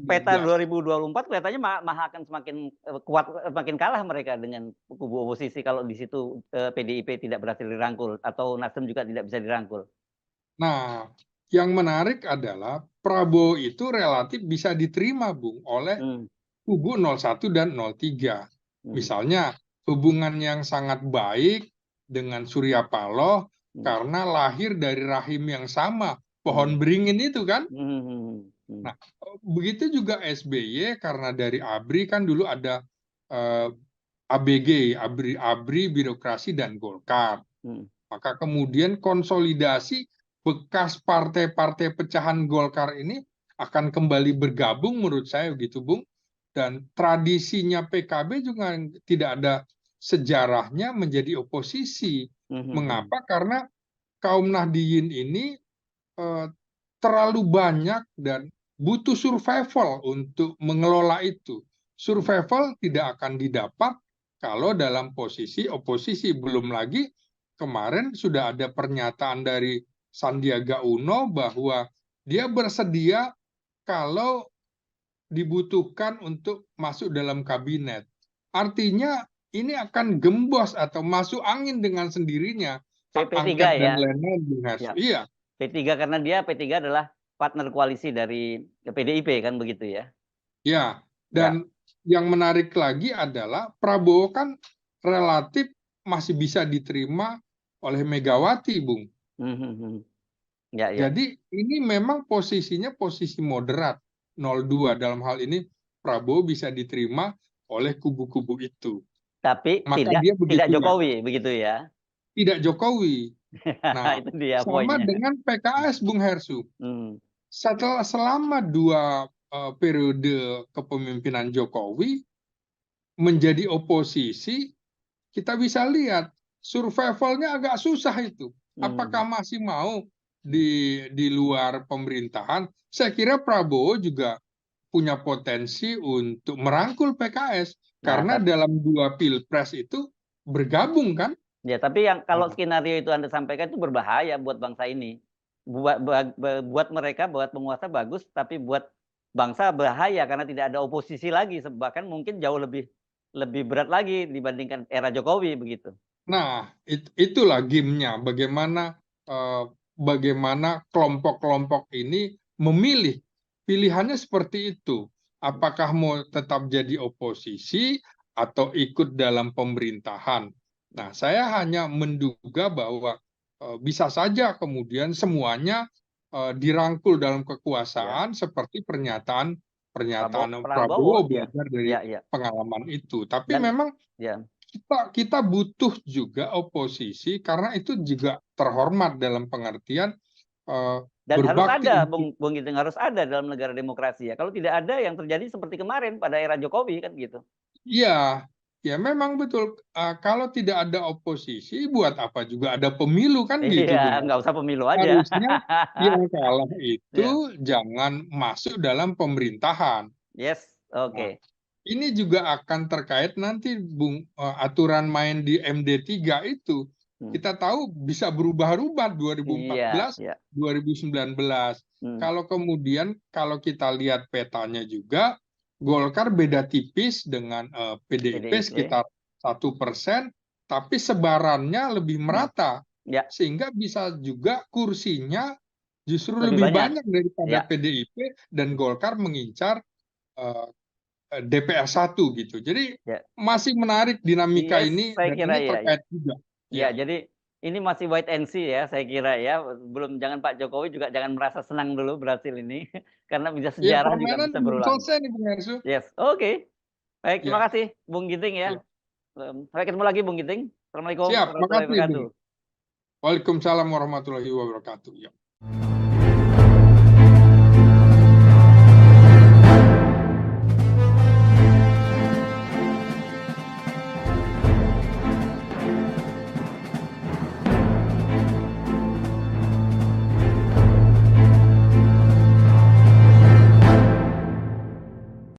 [SPEAKER 1] peta
[SPEAKER 2] 2019.
[SPEAKER 1] 2024 kelihatannya malah akan semakin, kuat, makin kalah mereka dengan kubu oposisi kalau di situ, PDIP tidak berhasil dirangkul atau Nasdem juga tidak bisa dirangkul.
[SPEAKER 2] Nah, yang menarik adalah Prabowo itu relatif bisa diterima, Bung, oleh
[SPEAKER 1] Mmm,
[SPEAKER 2] kubu 01 dan 03.
[SPEAKER 1] mhm,
[SPEAKER 2] Misalnya, hubungan yang sangat baik dengan Surya Paloh
[SPEAKER 1] mhm,
[SPEAKER 2] karena lahir dari rahim yang sama, pohon
[SPEAKER 1] mhm,
[SPEAKER 2] beringin itu kan.
[SPEAKER 1] mhm.
[SPEAKER 2] Nah, begitu juga SBY karena dari ABRI kan dulu ada eh, ABG, ABRI Birokrasi dan Golkar.
[SPEAKER 1] Mhm.
[SPEAKER 2] Maka kemudian konsolidasi bekas partai-partai pecahan Golkar ini akan kembali bergabung menurut saya begitu Bung. Dan tradisinya PKB juga tidak ada sejarahnya menjadi oposisi.
[SPEAKER 1] Mhm.
[SPEAKER 2] Mengapa? Karena kaum Nahdliyin ini eh, terlalu banyak dan butuh survival untuk mengelola itu. Survival tidak akan didapat kalau dalam posisi oposisi. Belum lagi kemarin sudah ada pernyataan dari Sandiaga Uno bahwa dia bersedia kalau dibutuhkan untuk masuk dalam kabinet. Artinya ini akan gembos atau masuk angin dengan sendirinya hak
[SPEAKER 1] P3
[SPEAKER 2] angket dan
[SPEAKER 1] ya?
[SPEAKER 2] lain-lain.
[SPEAKER 1] Ya.
[SPEAKER 2] Iya,
[SPEAKER 1] P3 karena P3 adalah partner koalisi dari PDIP kan begitu ya?
[SPEAKER 2] ya.
[SPEAKER 1] Ya.
[SPEAKER 2] Dan yang menarik lagi adalah Prabowo kan relatif masih bisa diterima oleh Megawati, Bung.
[SPEAKER 1] Mhm. Ya, ya.
[SPEAKER 2] Jadi ini memang posisinya posisi moderat, 02 dalam hal ini Prabowo bisa diterima oleh kubu-kubu itu.
[SPEAKER 1] Tapi
[SPEAKER 2] Maka
[SPEAKER 1] tidak
[SPEAKER 2] dia
[SPEAKER 1] tidak
[SPEAKER 2] begitulah,
[SPEAKER 1] Jokowi, begitu ya?
[SPEAKER 2] tidak Jokowi. Nah,
[SPEAKER 1] Itu dia
[SPEAKER 2] sama
[SPEAKER 1] poinnya.
[SPEAKER 2] dengan PKS, Bung Hersu.
[SPEAKER 1] Hmm.
[SPEAKER 2] Selama 2 periode kepemimpinan Jokowi menjadi oposisi, kita bisa lihat survivalnya agak susah itu. Apakah
[SPEAKER 1] Hmm.
[SPEAKER 2] masih mau di luar pemerintahan? Saya kira Prabowo juga punya potensi untuk merangkul PKS
[SPEAKER 1] Nah,
[SPEAKER 2] karena dalam 2 pilpres itu bergabung kan.
[SPEAKER 1] tapi yang kalau
[SPEAKER 2] Nah,
[SPEAKER 1] skenario itu Anda sampaikan itu berbahaya buat bangsa ini. Buat mereka, buat penguasa bagus, tapi buat bangsa bahaya karena tidak ada oposisi lagi, bahkan mungkin jauh lebih lebih berat lagi dibandingkan era Jokowi begitu.
[SPEAKER 2] nah, itulah gamenya. Bagaimana kelompok-kelompok ini memilih. Pilihannya seperti itu. Apakah mau tetap jadi oposisi atau ikut dalam pemerintahan? Nah, saya hanya menduga bahwa bisa saja kemudian semuanya dirangkul dalam
[SPEAKER 1] Ya,
[SPEAKER 2] kekuasaan seperti pernyataan pernyataan
[SPEAKER 1] Prabowo,
[SPEAKER 2] Prabowo
[SPEAKER 1] ya,
[SPEAKER 2] belajar dari
[SPEAKER 1] ya, ya.
[SPEAKER 2] pengalaman itu. Tapi
[SPEAKER 1] Dan
[SPEAKER 2] memang
[SPEAKER 1] ya,
[SPEAKER 2] kita butuh juga oposisi karena itu juga terhormat dalam pengertian
[SPEAKER 1] dan harus
[SPEAKER 2] berbakti
[SPEAKER 1] ada,
[SPEAKER 2] untuk.
[SPEAKER 1] Bung Giting, harus ada dalam negara demokrasi ya. Kalau tidak ada, yang terjadi seperti kemarin pada era Jokowi kan gitu.
[SPEAKER 2] Ya, ya memang betul. Kalau tidak ada oposisi, buat apa juga ada pemilu kan
[SPEAKER 1] Iya,
[SPEAKER 2] gitu, Bung.
[SPEAKER 1] nggak usah pemilu aja.
[SPEAKER 2] Harusnya yang kalah itu
[SPEAKER 1] Ya,
[SPEAKER 2] jangan masuk dalam pemerintahan.
[SPEAKER 1] yes,
[SPEAKER 2] Nah,
[SPEAKER 1] oke.
[SPEAKER 2] ini juga akan terkait nanti, Bung, aturan main di MD3 itu.
[SPEAKER 1] Hmm.
[SPEAKER 2] Kita tahu bisa berubah-ubah
[SPEAKER 1] Iya,
[SPEAKER 2] 2014,
[SPEAKER 1] iya.
[SPEAKER 2] 2019.
[SPEAKER 1] Hmm.
[SPEAKER 2] Kalau kemudian kalau kita lihat petanya juga, Golkar beda tipis dengan PDIP
[SPEAKER 1] PDIP.
[SPEAKER 2] sekitar 1%, tapi sebarannya lebih
[SPEAKER 1] Hmm.
[SPEAKER 2] merata.
[SPEAKER 1] Ya,
[SPEAKER 2] Sehingga bisa juga kursinya justru
[SPEAKER 1] lebih
[SPEAKER 2] lebih
[SPEAKER 1] banyak.
[SPEAKER 2] banyak daripada
[SPEAKER 1] Ya,
[SPEAKER 2] PDIP dan Golkar mengincar eh, DPR 1 gitu. Jadi
[SPEAKER 1] ya.
[SPEAKER 2] masih menarik dinamika
[SPEAKER 1] Yes,
[SPEAKER 2] ini
[SPEAKER 1] saya
[SPEAKER 2] dan
[SPEAKER 1] kira
[SPEAKER 2] ini
[SPEAKER 1] ya, ya.
[SPEAKER 2] terkait juga.
[SPEAKER 1] Ya,
[SPEAKER 2] Ya,
[SPEAKER 1] jadi ini masih wait and see ya, saya kira ya. Belum, jangan Pak Jokowi juga jangan merasa senang dulu berhasil ini, karena bisa
[SPEAKER 2] ya
[SPEAKER 1] sejarah juga
[SPEAKER 2] permainan
[SPEAKER 1] bisa
[SPEAKER 2] belum
[SPEAKER 1] berulang.
[SPEAKER 2] selesai nih Bung Hersu.
[SPEAKER 1] Yes, oke. Baik, terima
[SPEAKER 2] Ya,
[SPEAKER 1] kasih Bung Ginting ya.
[SPEAKER 2] ya.
[SPEAKER 1] Sampai ketemu lagi Bung Ginting. Assalamualaikum
[SPEAKER 2] Siap,
[SPEAKER 1] warahmatullahi
[SPEAKER 2] makasih Bung.
[SPEAKER 1] wabarakatuh.
[SPEAKER 2] Waalaikumsalam warahmatullahi wabarakatuh. Ya.